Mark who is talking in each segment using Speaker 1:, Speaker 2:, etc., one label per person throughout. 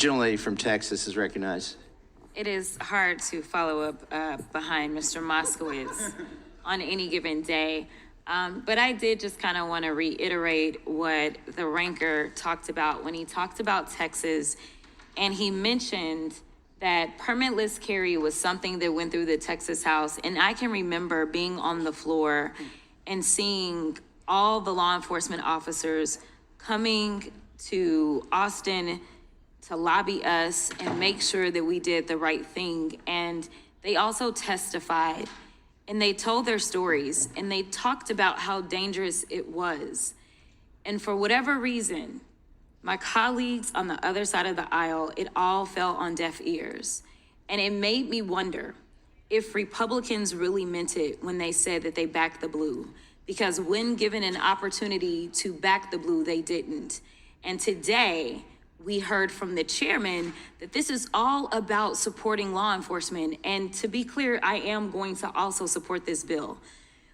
Speaker 1: Gentlelady from Texas is recognized.
Speaker 2: It is hard to follow up behind Mr. Moskowitz on any given day. But I did just kind of want to reiterate what the ranker talked about when he talked about Texas, and he mentioned that permitless carry was something that went through the Texas House. And I can remember being on the floor and seeing all the law enforcement officers coming to Austin to lobby us and make sure that we did the right thing. And they also testified and they told their stories and they talked about how dangerous it was. And for whatever reason, my colleagues on the other side of the aisle, it all fell on deaf ears. And it made me wonder if Republicans really meant it when they said that they backed the blue. Because when given an opportunity to back the blue, they didn't. And today, we heard from the chairman that this is all about supporting law enforcement. And to be clear, I am going to also support this bill.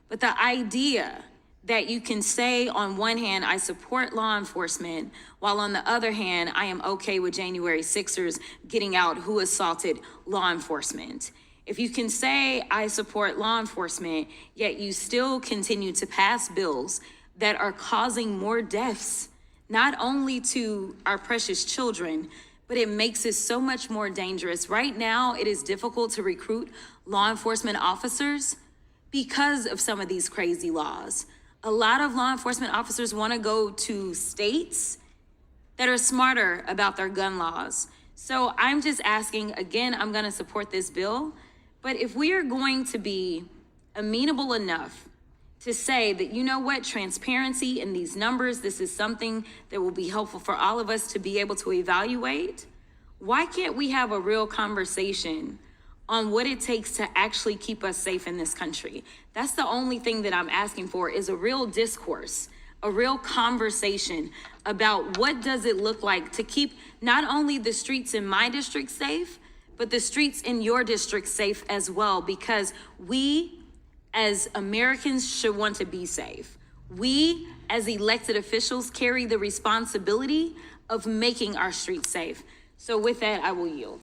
Speaker 2: But the idea that you can say on one hand, I support law enforcement, while on the other hand, I am okay with January 6ers getting out who assaulted law enforcement. If you can say I support law enforcement, yet you still continue to pass bills that are causing more deaths, not only to our precious children, but it makes it so much more dangerous. Right now, it is difficult to recruit law enforcement officers because of some of these crazy laws. A lot of law enforcement officers want to go to states that are smarter about their gun laws. So I'm just asking, again, I'm going to support this bill, but if we are going to be amenable enough to say that, you know what, transparency in these numbers, this is something that will be helpful for all of us to be able to evaluate, why can't we have a real conversation on what it takes to actually keep us safe in this country? That's the only thing that I'm asking for, is a real discourse, a real conversation about what does it look like to keep not only the streets in my district safe, but the streets in your district safe as well, because we as Americans should want to be safe. We as elected officials carry the responsibility of making our streets safe. So with that, I will yield.